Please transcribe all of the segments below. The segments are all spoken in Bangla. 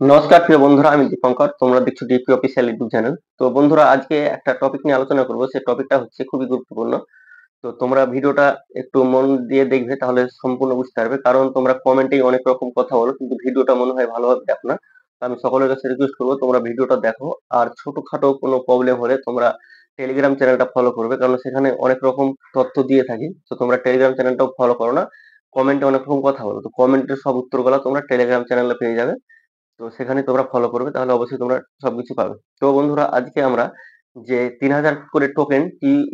নমস্কার প্রিয় বন্ধুরা, আমি দীপঙ্কর। তোমরা দেখছো ডিপি অফিসিয়াল ইউটিউব চ্যানেল। তো বন্ধুরা, আজকে একটা টপিক নিয়ে আলোচনা করব। সেই টপিকটা হচ্ছে খুবই গুরুত্বপূর্ণ। তো তোমরা ভিডিওটা একটু মন দিয়ে দেখবে, তাহলে সম্পূর্ণ বুঝতে পারবে। কারণ তোমরা কমেন্টেই অনেক রকম কথা বলো, কিন্তু ভিডিওটা মনে হয় ভালোভাবে দেখো না। তো আমি সকলের কাছে রিকোয়েস্ট করবো তোমরা ভিডিওটা দেখো। আর ছোটখাটো কোনো প্রবলেম হলে তোমরা টেলিগ্রাম চ্যানেলটা ফলো করবে, কারণ সেখানে অনেক রকম তথ্য দিয়ে থাকি। তো তোমরা টেলিগ্রাম চ্যানেলটাও ফলো করো না, কমেন্টে অনেক রকম কথা বলো। তো কমেন্টের সব উত্তরগুলো তোমরা টেলিগ্রাম চ্যানেলে পেয়ে যাবে। তো সেখানে তোমরা ফলো করবে, তাহলে অবশ্যই তোমরা সবকিছু পাবে। তো বন্ধুরা, আজকে আমরা যে 3000 করে টোকেন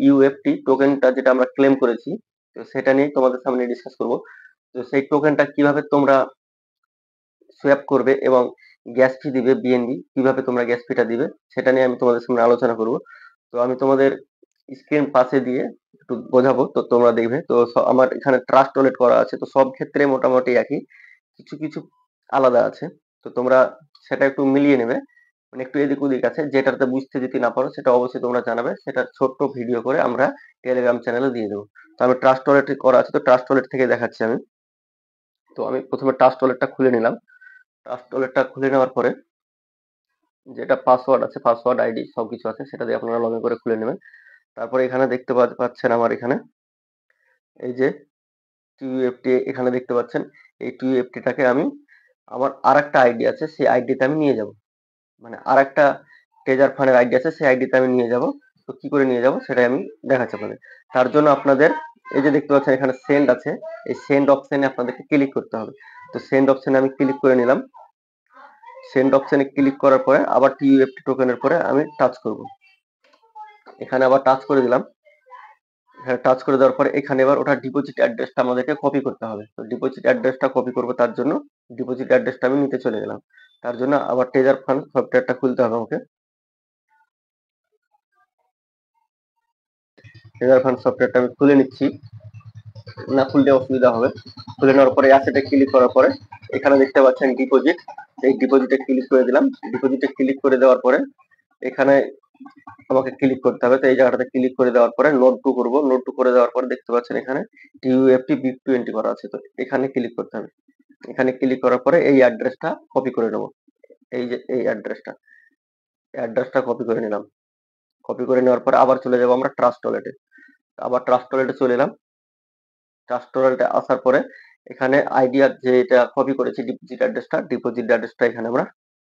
ইউএফটি টোকেনটা যেটা আমরা ক্লেম করেছি, তো সেটা নিয়ে তোমাদের সামনে ডিসকাস করব। তো সেই টোকেনটা কিভাবে তোমরা সোয়াপ করবে এবং গ্যাস ফি দিবে বিএনবি, কিভাবে তোমরা গ্যাস ফিটা দিবে, সেটা নিয়ে আমি তোমাদের সামনে আলোচনা করব। তো আমি তোমাদের স্ক্রিন পাশে দিয়ে একটু বোঝাবো, তো তোমরা দেখবে। তো আমার এখানে ট্রাস্ট ওয়ালেট করা আছে, তো সব ক্ষেত্রে মোটামুটি একই, কিছু কিছু আলাদা আছে। তো তোমরা সেটা একটু মিলিয়ে নেবে, মানে একটু এদিক ওদিক আছে। যেটাতে বুঝতে যদি না পারো সেটা অবশ্যই তোমরা জানাবে, সেটা ছোট্ট ভিডিও করে আমরা টেলিগ্রাম চ্যানেলে দিয়ে দেবো। তো আমি ট্রাস্ট ওয়ালেট করা আছে, তো ট্রাস্ট ওয়ালেট থেকে দেখাচ্ছি আমি। তো আমি প্রথমে ট্রাস্ট ওয়ালেটটা খুলে নিলাম। ট্রাস্ট ওয়ালেটটা খুলে নেওয়ার পরে যেটা পাসওয়ার্ড আছে, পাসওয়ার্ড আইডি সবকিছু আছে, সেটা দিয়ে আপনারা লগ ইন করে খুলে নেবেন। তারপরে এখানে দেখতে পাচ্ছেন আমার এখানে এই যে টিইউএফটি এখানে দেখতে পাচ্ছেন। এই টিইউএফটিটাকে আমি আমার আরেকটা আইডি আছে, সেই আইডিতে আমি নিয়ে যাব। মানে আরেকটা ট্রেজার ফান্ডের আইডি আছে, সেই আইডিতে আমি নিয়ে যাব। তো কি করে নিয়ে যাব সেটাই আমি দেখাচ্ছি আপনাদের। তার জন্য আপনাদের এই যে দেখতে পাচ্ছেন এখানে সেন্ড আছে, এই সেন্ড অপশনে আপনাদেরকে ক্লিক করতে হবে। তো সেন্ড অপশনে আমি ক্লিক করে নিলাম। সেন্ড অপশনে ক্লিক করার পরে আবার টিইউএফটি টোকেনের পরে আমি টাচ করব। এখানে আবার টাচ করে দিলাম। এখানে টাচ করে দেওয়ার পরে এখানে এবার ওটা ডিপোজিট অ্যাড্রেসটা আমাদেরকে কপি করতে হবে। তো ডিপোজিট অ্যাড্রেসটা কপি করব, তার জন্য ডিপোজিট অ্যাড্রেসটা আমি নিতে চলে গেলাম। তার জন্য আবার ট্রেজার ফান্ড সফটওয়্যারটা খুলতে হবে আমাকে। ট্রেজার ফান্ড সফটওয়্যারটা আমি খুলে নিচ্ছি, না খুলতে অসুবিধা হবে। খুলে নেওয়ার পরে অ্যাসেটে ক্লিক করার পরে এখানে দেখতে পাচ্ছেন ডিপোজিট, এই ডিপোজিটে ক্লিক করে দিলাম। ডিপোজিটে ক্লিক করে দেওয়ার পরে এখানে আমাকে ক্লিক করতে হবে। তো এই জায়গাটাতে ক্লিক করে দেওয়ার পরে নোট টু করবো। নোট টু করে দেওয়ার পরে দেখতে পাচ্ছেন এখানে টিইউএফটি বিট 20 করা আছে, তো এখানে ক্লিক করতে হবে। এখানে ক্লিক করার পরে এই অ্যাড্রেসটা কপি করে নেব। এই যে এই অ্যাড্রেসটা কপি করে নিলাম। কপি করে নেওয়ার পরে আবার চলে যাব আমরা ট্রাস্ট ওয়ালেটে। আবার ট্রাস্ট ওয়ালেটে চলে এলাম। ট্রাস্ট ওয়ালেটে আসার পরে এখানে আইডিয়া যে এটা কপি করেছি ডিপোজিট অ্যাড্রেসটা এখানে আমরা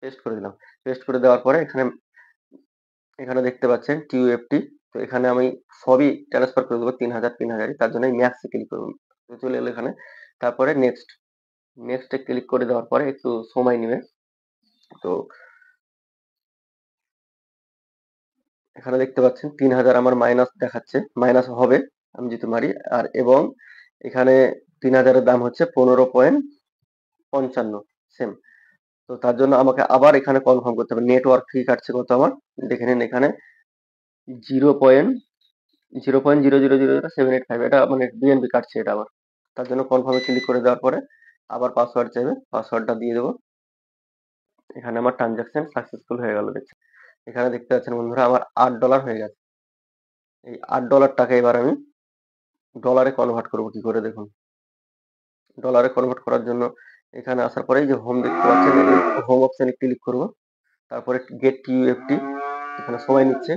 পেস্ট করে দিলাম। পেস্ট করে দেওয়ার পরে এখানে এখানে দেখতে পাচ্ছেন টিইউএফটি। তো এখানে আমি সবই ট্রান্সফার করে দেবো 3000 তার জন্য ম্যাক্সে ক্লিক করব। তো চলে এলো এখানে। তারপরে নেক্সটে ক্লিক করে দেওয়ার পরে একটু সময় নেবে। তো এখানে দেখতে পাচ্ছেন 3000 আমার মাইনাস দেখাচ্ছে, মাইনাস হবে আমি যদি মারি। আর এবং এখানে 3000 এর দাম হচ্ছে 15.55 সেম। তো তার জন্য আমাকে আবার এখানে কনফার্ম করতে হবে। নেটওয়ার্ক ফি কাটছে কত আমার, দেখে নিন এখানে 0.0000785, এটা মানে বিএনপি কাটছে এটা আবার। তার জন্য কনফার্মে ক্লিক করে দেওয়ার পরে আবার পাসওয়ার্ড চাইবে, পাসওয়ার্ডটা দিয়ে দেবো। এখানে আমার ট্রানজাকশন সাকসেসফুল হয়ে গেল। দেখছি এখানে দেখতে পাচ্ছেন বন্ধুরা আমার $8 হয়ে গেছে। এই $8টাকে এবার আমি ডলারে কনভার্ট করব কি করে দেখুন। ডলারে কনভার্ট করার জন্য এখানে আসার পরেই যে হোম দেখতে পাচ্ছেন, এই হোম অপশনে ক্লিক করব। তারপরে গেট টিইউএফটি, এখানে সময় নিচ্ছে।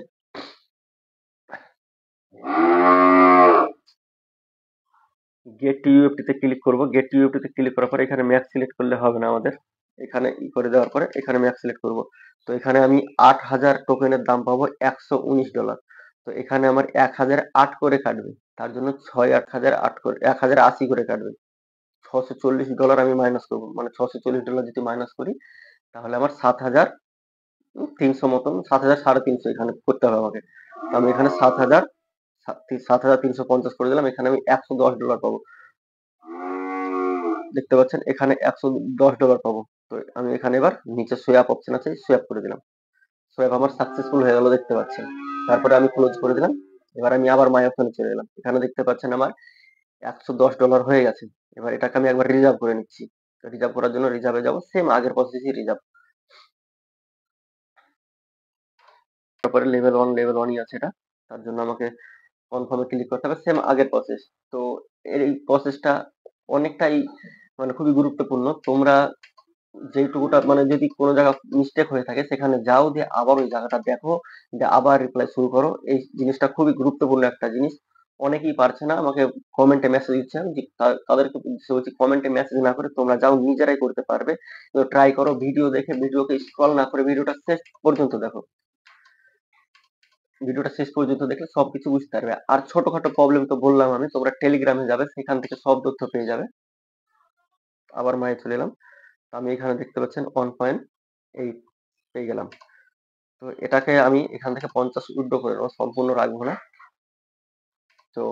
গেট টিইউএফটি তে ক্লিক করব। গেট টিইউএফটি তে ক্লিক করার পরে এখানে ম্যাক্স সিলেক্ট করলে হবে না আমাদের। এখানে করে দেওয়ার পরে এখানে ম্যাক্স সিলেক্ট করব। তো এখানে আমি 8000 টোকেনের দাম পাবো $119। তো এখানে আমার 1008 করে কাটবে। তার জন্য 6 8008 করে 1080 করে কাটবে। $640 আমি মাইনাস করবো, মানে $640 যদি মাইনাস করি তাহলে আমার 7300 মতন, 7350 এখানে করতে হবে আমাকে। তো আমি এখানে 7350 করে দিলাম। এখানে আমি $110 পাবো। দেখতে পাচ্ছেন এখানে $110 পাবো। তো আমি এখানে এবার নিচে সোয়াপ অপশন আছে, সোয়াপ করে দিলাম। সোয়াপ আমার সাকসেসফুল হয়ে গেল, দেখতে পাচ্ছেন। তারপরে আমি ক্লোজ করে দিলাম। এবার আমি আবার মাই অপশনে চলে এলাম। এখানে দেখতে পাচ্ছেন আমার $110 হয়ে গেছে। এবার এটাকে আমি একবার রিজার্ভ করে নিচ্ছি। রিজার্ভ করার জন্য রিজার্ভে যাবো, সেম আগের প্রসেসই রিজার্ভ। তারপরে লেভেল 1ই আছে এটা, তার জন্য আমাকে কনফার্মে ক্লিক করতে হবে, সেম আগের প্রসেস। তো এই প্রসেসটা অনেকটাই মানে খুবই গুরুত্বপূর্ণ। তোমরা যেইটুকুটা মানে যদি কোনো জায়গা মিস্টেক হয়ে থাকে সেখানে যাও, দিয়ে আবার ওই জায়গাটা দেখো, দিয়ে আবার রিপ্লাই শুরু করো। এই জিনিসটা খুবই গুরুত্বপূর্ণ একটা জিনিস। অনেকেই পারছে না, আমাকে কমেন্টে মেসেজ দিচ্ছে, আমি তাদেরকে বলছি কমেন্টে মেসেজ না করে তোমরা যাও, নিজেরাই করতে পারবে। তো ট্রাই করো, ভিডিও দেখে, ভিডিওকে স্ক্রল না করে ভিডিওটা শেষ পর্যন্ত দেখো। ভিডিওটা শেষ পর্যন্ত দেখলে সবকিছু বুঝতে পারবে। আর ছোটখাটো প্রবলেম তো বললাম আমি, তোমরা টেলিগ্রামে যাবে, সেখান থেকে সব তথ্য পেয়ে যাবে। আবার মায়ে চলে এলাম। তো আমি এখানে দেখতে পাচ্ছেন 1.8 পেয়ে গেলাম। তো এটাকে আমি এখান থেকে 50 উইথড্র করে নেবো, সম্পূর্ণ রাখবো না। তো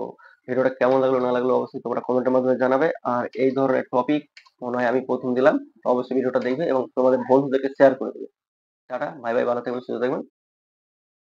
ভিডিওটা কেমন লাগলো না লাগলো অবশ্যই তোমরা কমেন্টের মাধ্যমে জানাবে। আর এই ধরনের টপিক মনে হয় আমি প্রথম দিলাম, তো অবশ্যই ভিডিওটা দেখবে এবং তোমাদের বন্ধুদেরকে শেয়ার করে দেবে। টাটা, বাই বাই, ভালো থাকবেন, সুস্থ থাকবেন।